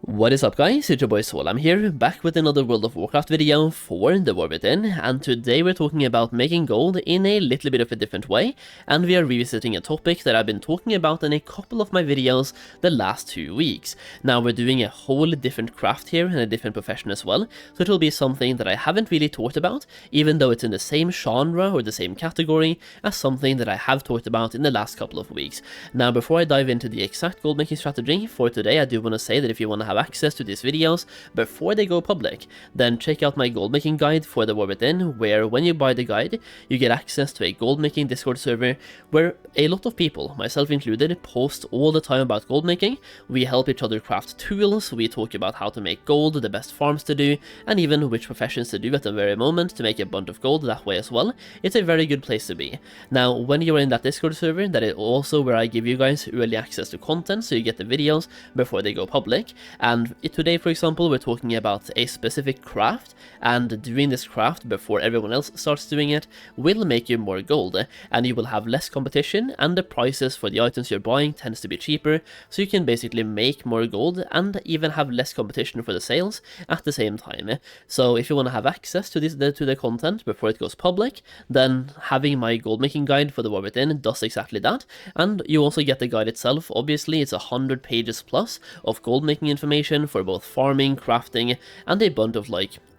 What is up guys, it's your boy Solheim here, back with another World of Warcraft video for the War Within, and today we're talking about making gold in a little bit of a different way, and we are revisiting a topic that I've been talking about in a couple of my videos the last 2 weeks. Now we're doing a whole different craft here and a different profession as well, so it'll be something that I haven't really talked about, even though it's in the same genre or the same category as something that I have talked about in the last couple of weeks. Now before I dive into the exact gold making strategy for today, I do want to say that if you want to have access to these videos before they go public, then check out my gold making guide for the War Within, where when you buy the guide, you get access to a gold making Discord server where a lot of people, myself included, post all the time about gold making. We help each other craft tools, we talk about how to make gold, the best farms to do, and even which professions to do at the very moment to make a bunch of gold that way as well. It's a very good place to be. Now, when you're in that Discord server, that is also where I give you guys early access to content, so you get the videos before they go public. And today, for example, we're talking about a specific craft, and doing this craft before everyone else starts doing it will make you more gold, and you will have less competition, and the prices for the items you're buying tends to be cheaper, so you can basically make more gold and even have less competition for the sales at the same time. So if you want to have access to the content before it goes public, then having my gold making guide for the War Within does exactly that, and you also get the guide itself. Obviously, it's 100 pages plus of gold making information for both farming, crafting, and a bunch of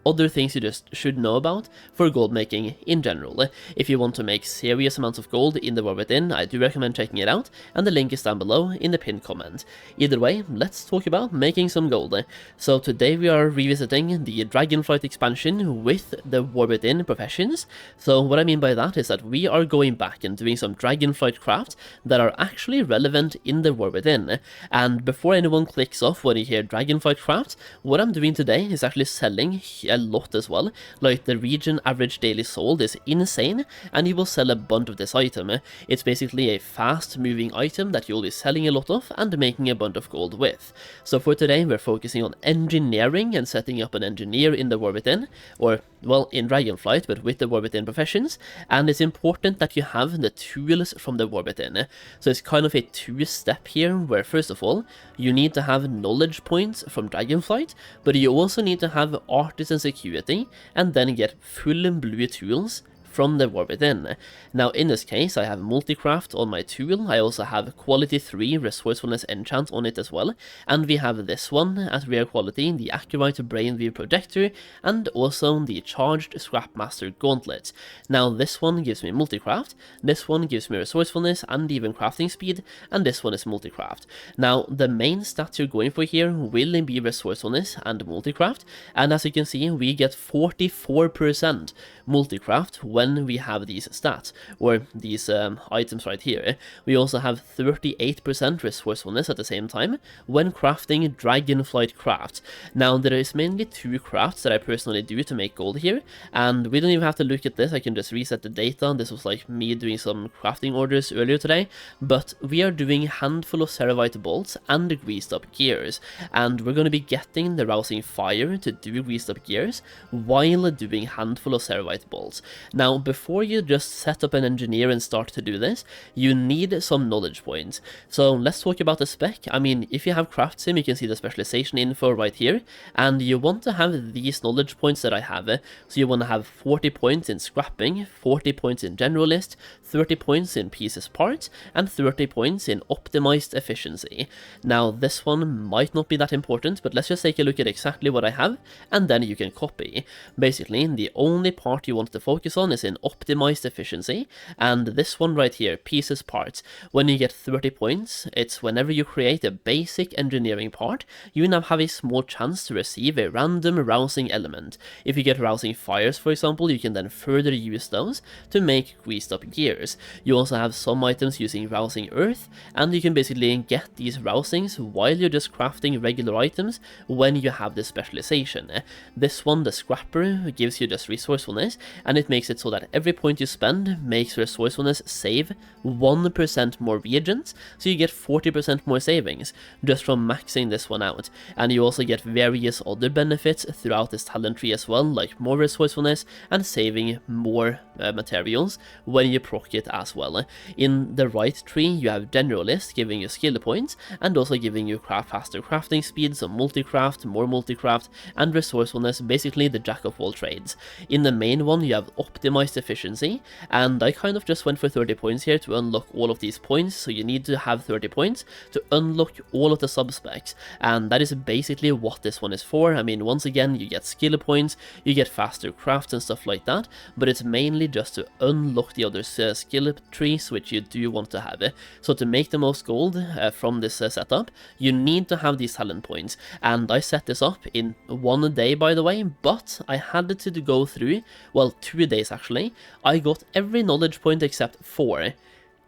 other things you just should know about for gold making in general. If you want to make serious amounts of gold in the War Within, I do recommend checking it out, and the link is down below in the pinned comment. Either way, let's talk about making some gold. So today we are revisiting the Dragonflight expansion with the War Within professions. So what I mean by that is that we are going back and doing some Dragonflight crafts that are actually relevant in the War Within. And before anyone clicks off when you hear Dragonflight crafts, what I'm doing today is actually selling a lot as well. Like, the region average daily sold is insane, and you will sell a bunch of this item. It's basically a fast moving item that you'll be selling a lot of and making a bunch of gold with. So for today we're focusing on engineering and setting up an engineer in the War Within, or well, in Dragonflight, but with the War Within professions, and it's important that you have the tools from the War Within. So it's kind of a two-step here, where first of all, you need to have knowledge points from Dragonflight, but you also need to have artisan security, and then get full and blue tools from the War Within. Now in this case I have multicraft on my tool, I also have quality 3 resourcefulness enchant on it as well, and we have this one at rare quality, the accurate brainweave projector, and also the charged scrapmaster gauntlet. Now this one gives me multicraft, this one gives me resourcefulness and even crafting speed, and this one is multicraft. Now the main stats you're going for here will be resourcefulness and multicraft, and as you can see we get 44% multicraft when we have these stats, or these items right here. We also have 38% resourcefulness at the same time when crafting Dragonflight crafts. Now there is mainly 2 crafts that I personally do to make gold here, and we don't even have to look at this, I can just reset the data. This was like me doing some crafting orders earlier today, but we are doing a handful of ceravite bolts and greased up gears, and we're going to be getting the rousing fire to do greased up gears while doing a handful of ceravite bolts. Now before you just set up an engineer and start to do this, you need some knowledge points. So let's talk about the spec. I mean, if you have craft sim, you can see the specialization info right here, and you want to have these knowledge points that I have. So you want to have 40 points in scrapping, 40 points in generalist, 30 points in pieces parts, and 30 points in optimized efficiency. Now this one might not be that important, but let's just take a look at exactly what I have, and then you can copy. Basically, the only part you want to focus on is in optimized efficiency, and this one right here, pieces parts. When you get 30 points, it's whenever you create a basic engineering part, you now have a small chance to receive a random rousing element. If you get rousing fires, for example, you can then further use those to make greased up gears. You also have some items using rousing earth, and you can basically get these rousings while you're just crafting regular items when you have this specialization. This one, the scrapper, gives you just resourcefulness, and it makes it so so that every point you spend makes resourcefulness save 1% more reagents, so you get 40% more savings just from maxing this one out. And you also get various other benefits throughout this talent tree as well, like more resourcefulness and saving more materials when you proc it as well. In the right tree you have generalist giving you skill points and also giving you faster crafting speed, so multi-craft, more multi-craft, and resourcefulness, basically the jack of all trades. In the main one you have optimized efficiency, and I kind of just went for 30 points here to unlock all of these points, so you need to have 30 points to unlock all of the subspecs, and that is basically what this one is for. I mean, once again, you get skill points, you get faster crafts and stuff like that, but it's mainly just to unlock the other skill trees which you do want to have. So to make the most gold from this setup, you need to have these talent points, and I set this up in 1 day, by the way, but I had to go through, well, 2 days actually. I got every knowledge point except 4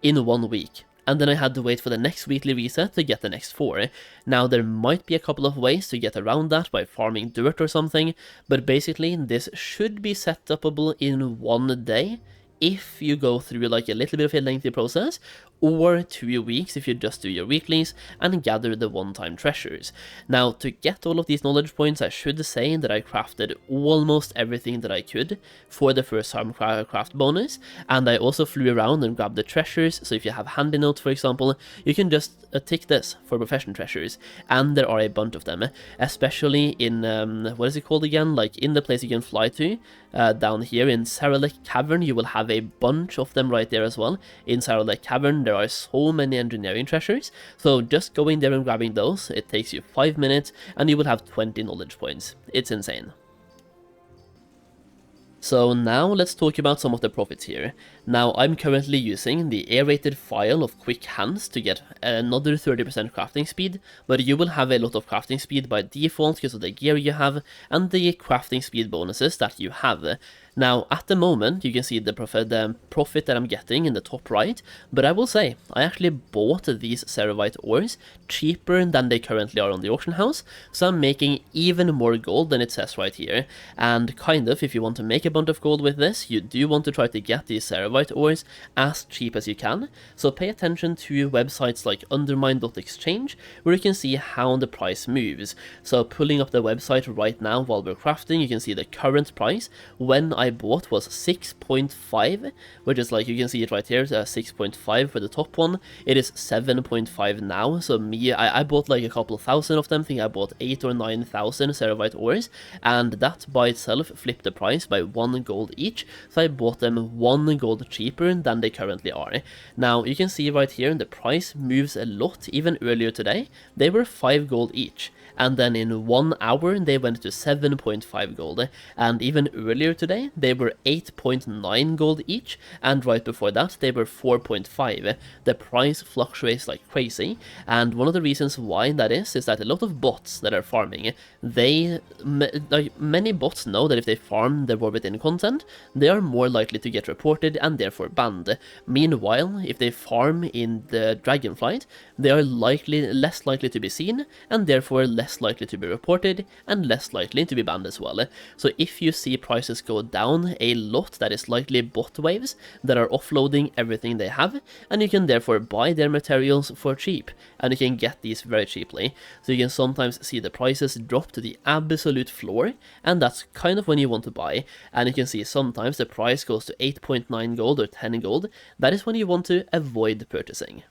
in 1 week, and then I had to wait for the next weekly reset to get the next 4. Now there might be a couple of ways to get around that by farming dirt or something, but basically this should be set upable in 1 day if you go through like a little bit of a lengthy process, or 2 weeks if you just do your weeklies and gather the one-time treasures. Now, to get all of these knowledge points, I should say that I crafted almost everything that I could for the first time craft bonus, and I also flew around and grabbed the treasures. So if you have handy notes, for example, you can just tick this for profession treasures, and there are a bunch of them, especially in, what is it called again, like in the place you can fly to, down here in Saralek Cavern. You will have a bunch of them right there as well. In Saralek Cavern there are so many engineering treasures, so just going there and grabbing those, it takes you 5 minutes and you will have 20 knowledge points. It's insane. So now let's talk about some of the profits here. Now I'm currently using the aerated file of quick hands to get another 30% crafting speed, but you will have a lot of crafting speed by default because of the gear you have and the crafting speed bonuses that you have. Now, at the moment, you can see the profit that I'm getting in the top right, but I will say, I actually bought these Ceravite ores cheaper than they currently are on the auction house, so I'm making even more gold than it says right here. And kind of, if you want to make a bunch of gold with this, you do want to try to get these Ceravite ores as cheap as you can, so pay attention to websites like undermine.exchange, where you can see how the price moves. So pulling up the website right now while we're crafting, you can see the current price. When I bought was 6.5, which is like, you can see it right here, 6.5 for the top one. It is 7.5 now, so I bought like a couple thousand of them. I think I bought 8 or 9,000 Ceravite ores, and that by itself flipped the price by 1 gold each, so I bought them 1 gold cheaper than they currently are. Now you can see right here the price moves a lot. Even earlier today they were 5 gold each, and then in 1 hour they went to 7.5 gold, and even earlier today they were 8.9 gold each, and right before that they were 4.5. The price fluctuates like crazy, and one of the reasons why that is that a lot of bots that are farming, many bots know that if they farm the War Within content, they are more likely to get reported and therefore banned. Meanwhile, if they farm in the Dragonflight, they are less likely to be seen, and therefore less likely to be reported and less likely to be banned as well. So if you see prices go down a lot, that is likely bot waves that are offloading everything they have, and you can therefore buy their materials for cheap, and you can get these very cheaply. So you can sometimes see the prices drop to the absolute floor, and that's kind of when you want to buy. And you can see sometimes the price goes to 8.9 gold or 10 gold. That is when you want to avoid purchasing.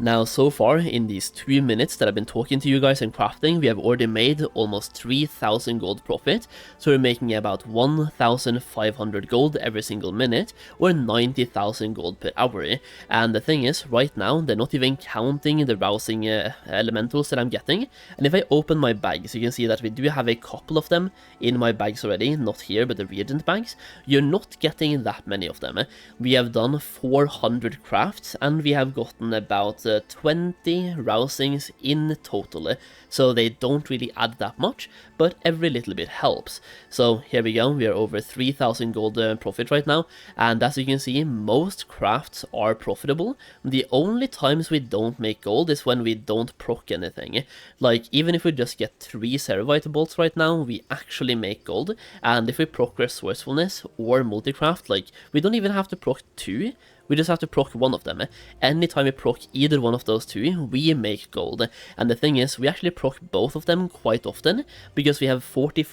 Now, so far, in these 2 minutes that I've been talking to you guys and crafting, we have already made almost 3,000 gold profit, so we're making about 1,500 gold every single minute, or 90,000 gold per hour. And the thing is, right now, they're not even counting the rousing elementals that I'm getting, and if I open my bags, you can see that we do have a couple of them in my bags already, not here, but the reagent bags. You're not getting that many of them. We have done 400 crafts, and we have gotten about 20 rousings in total, so they don't really add that much, but every little bit helps. So here we go, we are over 3,000 gold profit right now, and as you can see, most crafts are profitable. The only times we don't make gold is when we don't proc anything. Like, even if we just get 3 Ceravite bolts right now, we actually make gold, and if we proc resourcefulness or multicraft, like, we don't even have to proc 2, we just have to proc one of them. Anytime we proc either one of those 2, we make gold. And the thing is, we actually proc both of them quite often, because we have 44%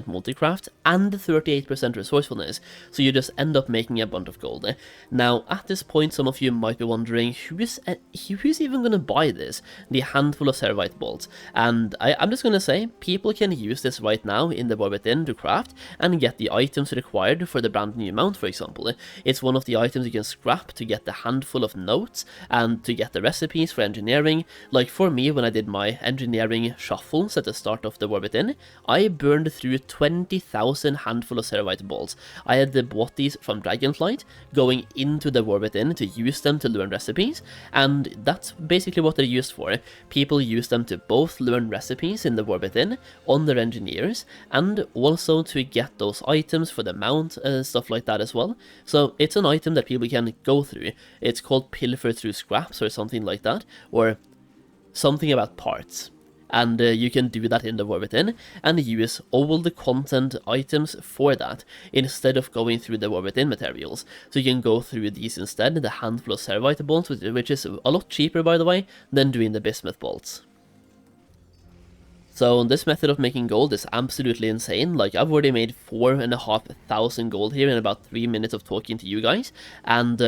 multicraft and 38% resourcefulness, so you just end up making a bunch of gold. Now, at this point, some of you might be wondering, who's even gonna buy this? The handful of Ceravite bolts. And I'm just gonna say, people can use this right now in the War Within to craft, and get the items required for the brand new mount, for example. It's one of the items you can scrap to get the handful of notes and to get the recipes for engineering. Like for me, when I did my engineering shuffles at the start of the War Within, I burned through 20,000 handful of Ceravite bolts. I had bought these from Dragonflight, going into the War Within to use them to learn recipes, and that's basically what they're used for. People use them to both learn recipes in the War Within on their engineers, and also to get those items for the mount, stuff like that as well. So it's an item that people can go through. It's called pilfer through scraps or something like that, or something about parts. And you can do that in the War Within and use all the content items for that, instead of going through the War Within materials. So you can go through these instead, the handful of Ceravite bolts, which is a lot cheaper, by the way, than doing the bismuth bolts. So this method of making gold is absolutely insane. Like, I've already made 4,500 gold here in about 3 minutes of talking to you guys, and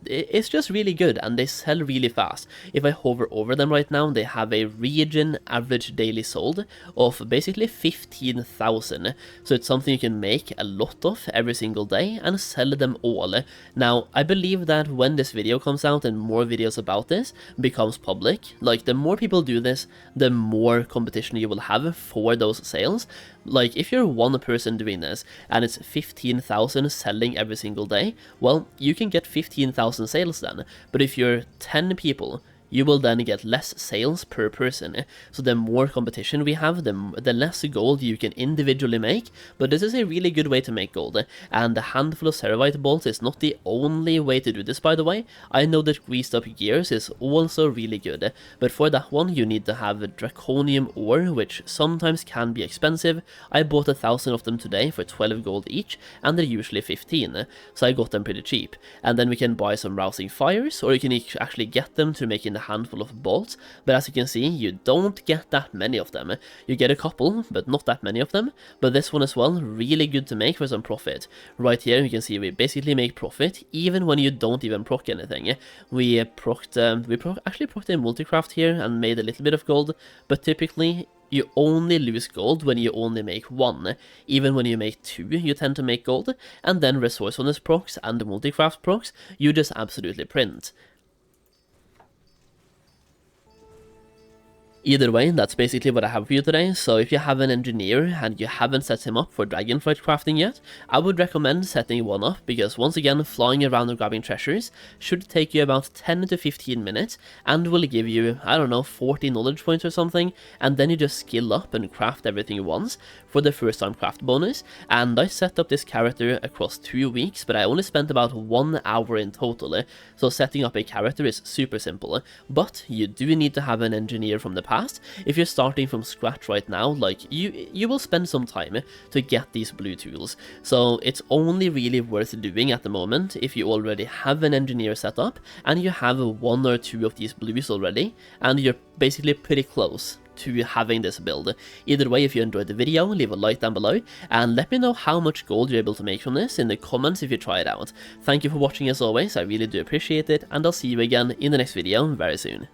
it's just really good, and they sell really fast. If I hover over them right now, they have a region average daily sold of basically 15,000. So it's something you can make a lot of every single day and sell them all. Now, I believe that when this video comes out and more videos about this becomes public, like, the more people do this, the more competition you will have for those sales. Like, if you're one person doing this and it's 15,000 selling every single day, well, you can get 15,000 sales then. But if you're 10 people, you will then get less sales per person. So the more competition we have, the less gold you can individually make, but this is a really good way to make gold. And the handful of Ceravite bolts is not the only way to do this, by the way. I know that greased up gears is also really good, but for that one you need to have draconium ore, which sometimes can be expensive. I bought 1,000 of them today for 12 gold each, and they're usually 15, so I got them pretty cheap. And then we can buy some rousing fires, or you can actually get them to make in a handful of bolts, but as you can see, you don't get that many of them. You get a couple, but not that many of them. But this one as well, really good to make for some profit. Right here you can see we basically make profit even when you don't even proc anything. We actually procced a multicraft here and made a little bit of gold, but typically you only lose gold when you only make 1. Even when you make 2, you tend to make gold, and then resourcefulness procs and multicraft procs, you just absolutely print. Either way, that's basically what I have for you today. So if you have an engineer and you haven't set him up for Dragonflight crafting yet, I would recommend setting one up, because once again, flying around and grabbing treasures should take you about 10 to 15 minutes and will give you, I don't know, 40 knowledge points or something, and then you just skill up and craft everything once for the first time craft bonus. And I set up this character across 2 weeks, but I only spent about 1 hour in total. So setting up a character is super simple, but you do need to have an engineer from the past. If you're starting from scratch right now, like, you will spend some time to get these blue tools, so it's only really worth doing at the moment if you already have an engineer set up and you have 1 or 2 of these blues already, and you're basically pretty close to having this build. Either way, if you enjoyed the video, leave a like down below, and let me know how much gold you're able to make from this in the comments if you try it out. Thank you for watching as always, I really do appreciate it, and I'll see you again in the next video very soon.